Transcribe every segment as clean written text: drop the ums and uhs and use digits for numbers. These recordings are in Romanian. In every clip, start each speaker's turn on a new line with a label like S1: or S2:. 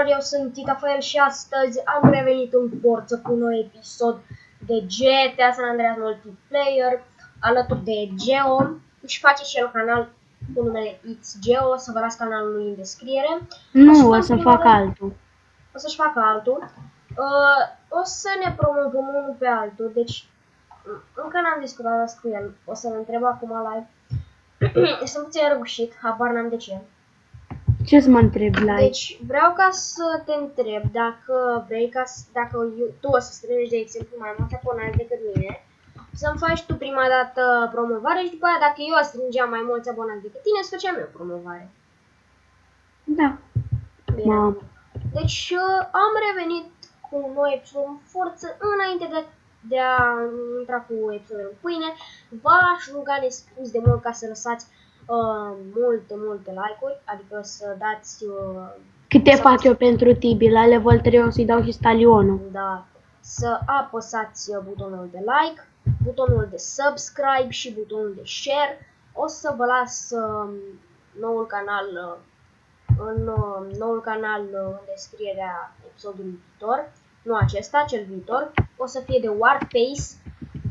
S1: tuturor, eu sunt Titafael și astăzi am revenit în forță cu un nou episod de GTA San Andreas Multiplayer alături de Geo. Își face și el canal cu numele It's Geo, o să vă las canalul lui în descriere.
S2: Nu, o să fac altul.
S1: O să-și facă altul. O să ne promovăm unul pe altul, deci încă n-am discutat asta cu el. O să-l întreb acum live. Sunt puțin răgușit, habar n-am de ce.
S2: Ce să mă întreb live?
S1: Deci vreau ca să te întreb dacă vrei dacă tu o să strângi, de exemplu, mai multe abonați decât mine, să-mi faci tu prima dată promovare și după aia dacă eu strângeam mai mulți abonați decât tine, să făceam eu promovare.
S2: Da.
S1: Bine. Deci am revenit cu un nou episod în forță înainte de a intra cu episodul pâine. V-aș ruga nespus de mult ca să lăsați multe like-uri, adică să dați...
S2: Câte fac eu pentru Tibi? La level 3 o să-i dau și stalionul.
S1: Da. Să apăsați butonul de like, butonul de subscribe și butonul de share. O să vă las noul canal în descrierea episodului viitor. Nu acesta, cel viitor. O să fie de Warface,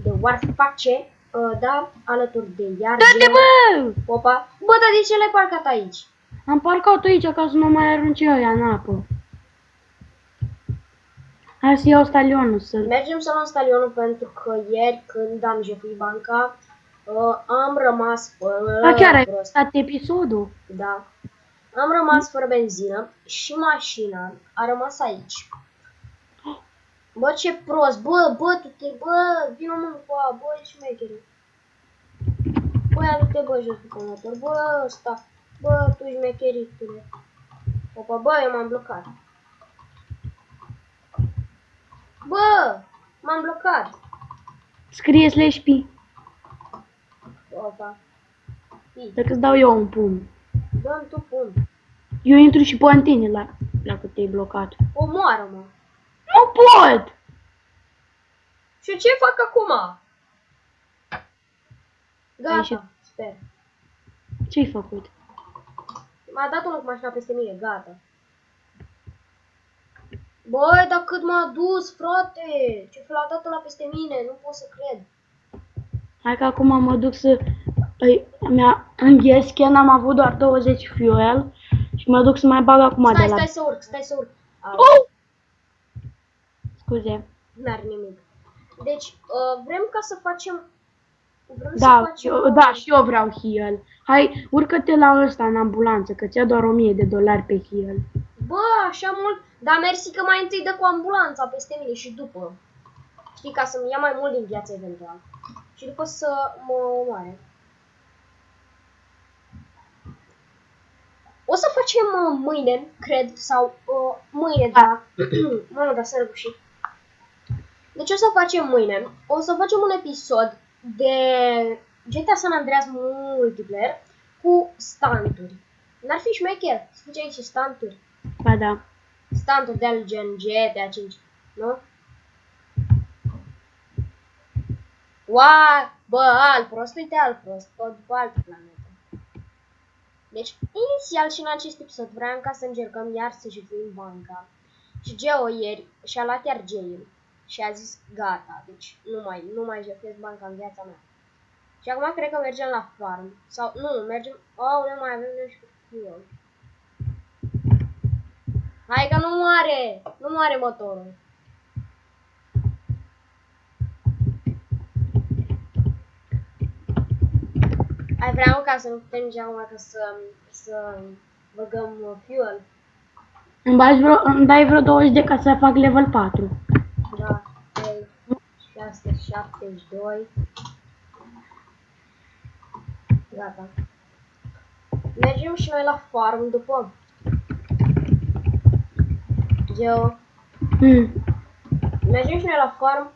S1: de Warface, da, alături de Iarge.
S2: Dă-te, bă!
S1: Opa. Bă, dar de ce l-ai parcat aici?
S2: Am parcat aici ca să nu mai arunce ăia în apă. Hai să iau stalionul să...
S1: Mergem să luăm stalionul pentru că ieri când am jefuit banca am rămas fără...
S2: Da, chiar ai stat episodul?
S1: Da. Am rămas fără benzină și mașina a rămas aici. Bă, ce prost! Bă, tu-te, bă, vină mă cu a, bă, e șmechere. Bă, ia-te, bă, jos cu motor, bă, ăsta, bă, tu șmecheritule. Opa, bă, eu m-am blocat. Bă, m-am blocat.
S2: Scrie /p.
S1: Opa.
S2: Dacă îți dau eu un pumn.
S1: Dă-mi tu pun.
S2: Eu intru și pe tine la cât te-ai blocat.
S1: Omoară-mă.
S2: Nu pot!
S1: Și ce fac acum? Gata, sper.
S2: Ce-ai făcut?
S1: M-a dat unul cu mașina peste mine, gata. Băi, dar cât m-a dus, frate! Ce fel a dat ăla peste mine, nu pot să cred.
S2: Hai că acum mă duc să... Înghez, că am avut doar 20 fuel și mă duc să mai bag acum de la...
S1: Stai să urc.
S2: Oh! Scuze.
S1: N-are nimic. Deci, vrem ca să facem...
S2: Da, și eu vreau heal. Hai, urcă-te la ăsta în ambulanță, că ți-a doar $1000 pe heal.
S1: Bă, așa mult? Dar mersi că mai întâi dă cu ambulanța peste mine și după. Știi, ca să-mi ia mai mult din viață eventual. Și după să mă omoare. O să facem mâine, cred, sau mâine, da. Mamă, dar s-a răbușit. Deci o să facem mâine. O să facem un episod de GTA San Andreas Multiplayer cu stunturi. N-ar fi șmecher să facem și stunturi?
S2: Ba da.
S1: Stunturi de-al gen GTA 5, nu? Uaa, bă, alt prost, uite alt prost, tot după altă planetă. Deci, inițial și în acest episod vreau ca să încercăm iar să jefuim banca. Și Geo ieri și-a luat iar jail și a zis gata, deci nu mai jefuiesc banca în viața mea. Și acum cred că mergem la farm. Sau, nu, mergem... Oh, nu mai avem și fuel. Hai că nu moare motorul. Ai vreau ca să nu putem nici acum ca să băgăm fuel.
S2: Îmi dai vreo 20 de ca să fac level 4.
S1: Da, 3, 6, 72. Gata. Mergem și noi la farm după. Geo. Mergem și noi la farm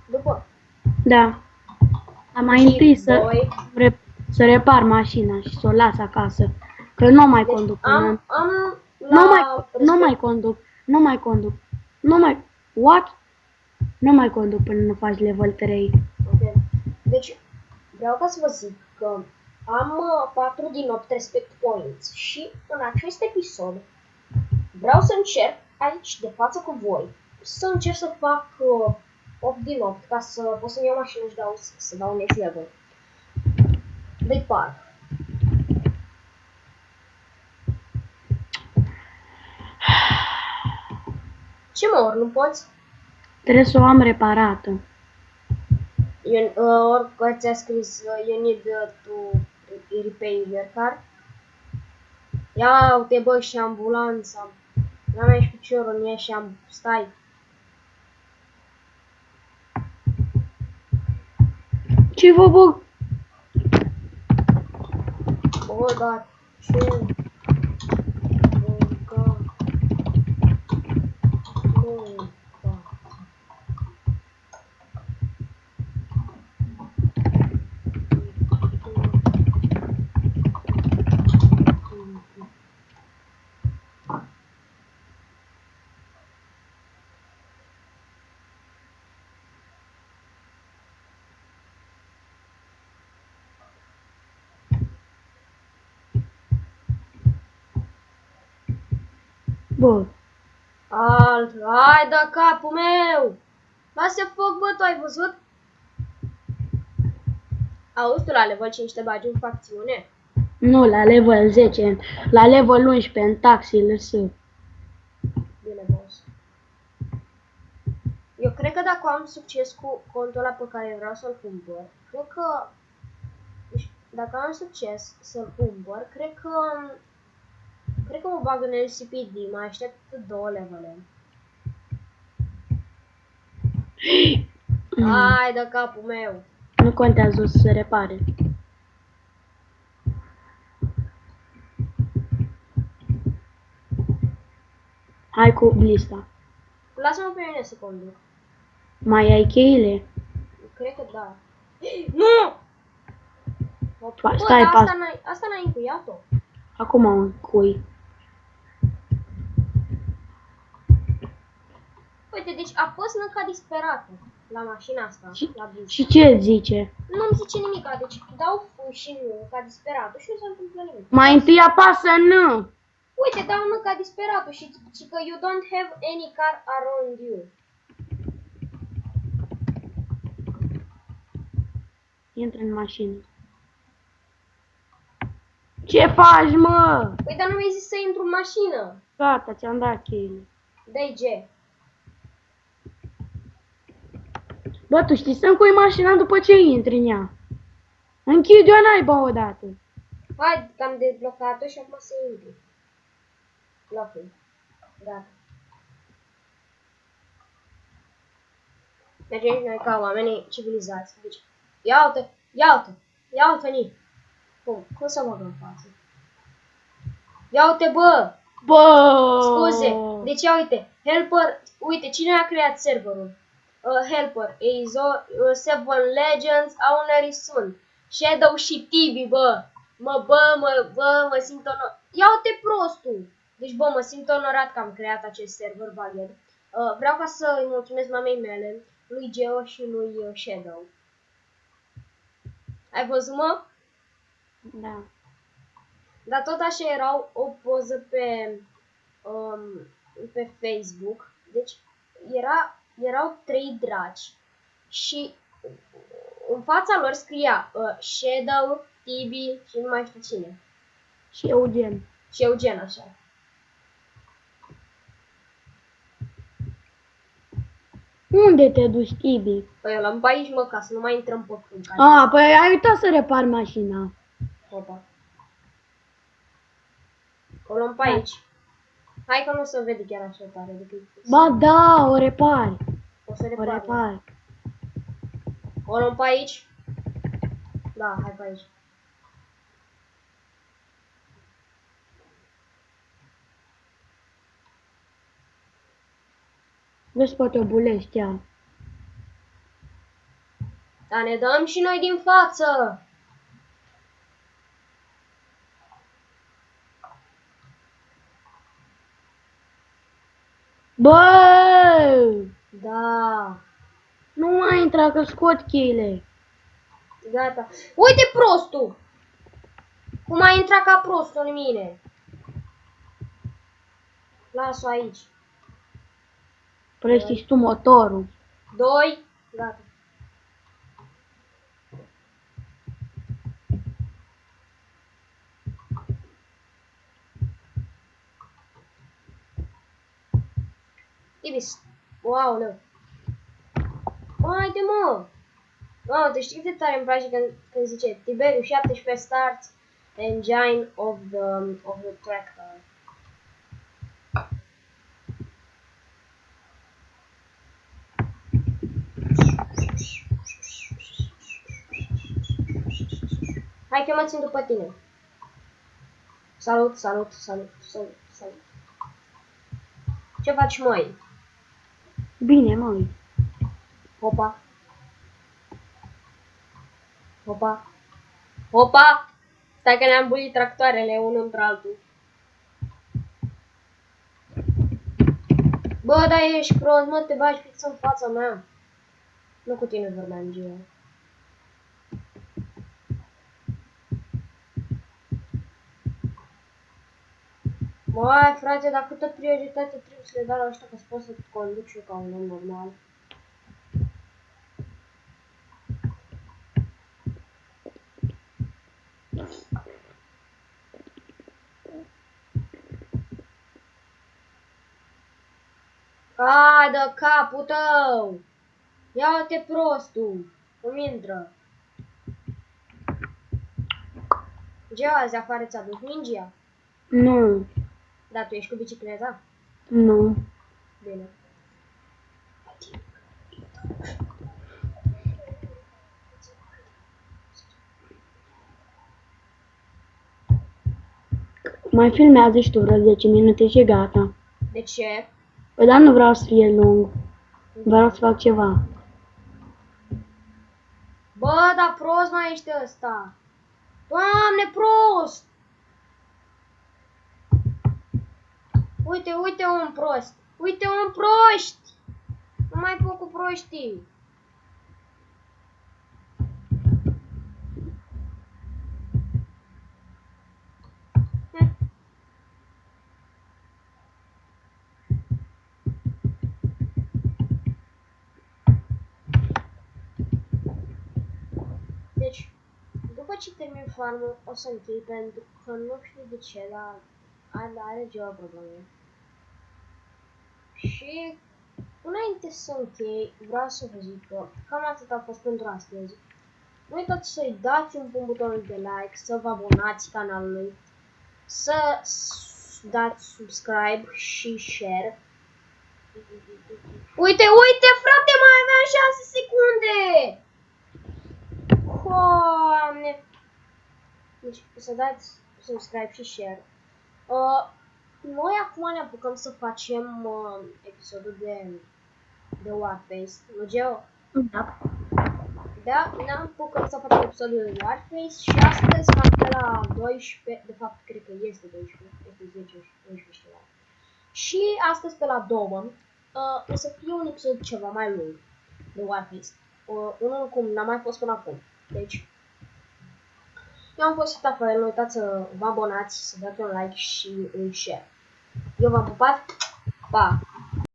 S1: după.
S2: Da. Dar mai întâi să repar mașina și să o las acasă. Că nu mai conduc până... Nu mai conduc până nu faci level 3.
S1: Ok. Deci, vreau ca să vă zic că am 4 din 8 respect points și în acest episod vreau să încerc aici de față cu voi să încerc să fac 8 din 8 ca să pot să-mi iau mașină și să dau next level. De parc. Ce mă, ori nu poți?
S2: Trebuie să o am reparată.
S1: Ori ți-a scris you need to repair your car. Ia uite bă și ambulanța. N-am mai și piciorul în ea și stai.
S2: Ce vă bă?
S1: Bă, dar ce? Bă,
S2: Bă.
S1: hai de capul meu! Lasă foc, bă, tu ai văzut? Auzi tu la level 5 te bagi în facțiune?
S2: Nu, la level 10. La level 11 în taxi lăsă.
S1: Bine, boss. Eu cred că dacă am succes cu contul ăla pe care vreau să-l cumpăr, cred că... Deci, dacă am succes să-l cumpăr, cred că mă bag în LCPD, mai aștept 2 levele. Hai de capul meu!
S2: Nu contează, o să se repare. Hai cu blista.
S1: Lasă-mă pe mine să conduc.
S2: Mai ai cheile?
S1: Cred că da. Nu! Bă,
S2: Stai,
S1: dar
S2: pas.
S1: asta n-ai încuiat-o.
S2: Acum o încui.
S1: Uite, deci apăs ca disperatul la mașina asta, la bis.
S2: Și ce zice?
S1: Nu-mi zice nimica, deci dau F și nu ca disperatul și nu se întâmplă nimic.
S2: Mai întâi apasă nu!
S1: Uite, dau nu ca disperatul și că you don't have any car around you.
S2: Intră în mașină. Ce faci, mă?
S1: Păi, dar nu mi-ai zis să intru în mașină.
S2: Gata, ți-am dat cheile.
S1: Dai G.
S2: Bă, tu știi să încui mașina după ce intri în ea. Închide-o naiba odată.
S1: Hai, că am deblocat-o și acum să intru. Locul. Gata. Mergem noi ca oamenii civilizați. Deci, ia uite, Nick. Cum să mă în față? Ia uite, bă!
S2: Bă!
S1: Scuze, deci ia uite, helper, uite, cine a creat serverul? Helper, Eizo, Seven Legends, Auneri sunt. Shadow și Tibi, bă! Mă simt onorat. Ia uite prostul! Deci, bă, mă simt onorat că am creat acest server valid. Vreau ca să îi mulțumesc mamei mele, lui Geo și lui Shadow. Ai văzut, mă?
S2: Da.
S1: Dar tot așa erau o poză pe Facebook. Deci erau 3 draci și în fața lor scria Shadow, Tibi și nu mai știu cine.
S2: Și Eugen.
S1: Și Eugen așa.
S2: Unde te duci, Tibi?
S1: Păi eu l-am pe aici, mă, ca să nu mai intrăm pe câmp.
S2: Păi ai uitat să repari mașina.
S1: Opa. O luăm pe aici. Hai că nu se vede chiar așa tare.
S2: Ba da, o repari.
S1: O să
S2: O repari.
S1: O luăm pe aici? Da, hai pe aici.
S2: Vezi, poate o bulești, ia.
S1: Dar ne dăm și noi din față!
S2: Bă!
S1: Da!
S2: Nu mai intra că scot cheile.
S1: Gata. Uite prostul! Cum a intrat ca prostul în mine? Las-o aici.
S2: Prești tu motorul.
S1: 2. Gata. Ibis. Wow, leu. Haide, mă! Mamă, tu știi cât de tare îmi place când zice Tiberiu 17 starts engine of the tractor. Hai că mă țin după tine. Salut, salut, salut, salut, salut. Ce faci, măi?
S2: Bine, măi.
S1: Hopa. Hopa. Hopa! Stai că ne-am bulit tractoarele unul între altul. Bă, dar ești prost, mă, te bagi fix în fața mea. Nu cu tine vorbeam, Gio. Măi, frate, dar câtă prioritate trebuie să le dau la ăștia că pot să conduc și eu ca un om normal. Hai de capul tău! Ia-te prostul! Cum intră? Ce azi afară ți-a dus mingea?
S2: Nu.
S1: Da, tu ești cu bicicleta?
S2: Nu.
S1: Bine.
S2: Mai filmează și tu vreo 10 minute și gata.
S1: De ce?
S2: Păi dar nu vreau să fie lung. Vreau să fac ceva.
S1: Bă, dar prost mai ești ăsta! Doamne, prost! Uite, uite un prost! Uite un proști! Nu mai pot cu proștii! Deci, după ce termin farmul, o să închei pentru că nu știu de ce, dar are ceva probleme. Și înainte să închei, vreau să vă zic că cam atât a fost pentru astăzi. Nu uitați să-i dați un butonul de like, să vă abonați canalului, să dați subscribe și share. Uite, uite, frate, mai aveam 6 secunde! Doamne! Deci, să dați subscribe și share. Noi acum ne apucăm să facem episodul de Warface, nu, Geo?
S2: Da.
S1: Da, ne apucăm să facem episodul de Warface și astăzi, cam pe la 12, de fapt, cred că este 12, este 10, 11 ceva. Și astăzi pe la 2, o să fie un episod ceva mai lung de Warface. Unul cum n-a mai fost până acum. Deci, eu am fost Tafael, nu uitați să vă abonați, să dați un like și un share. Eu v-am pupat, pa!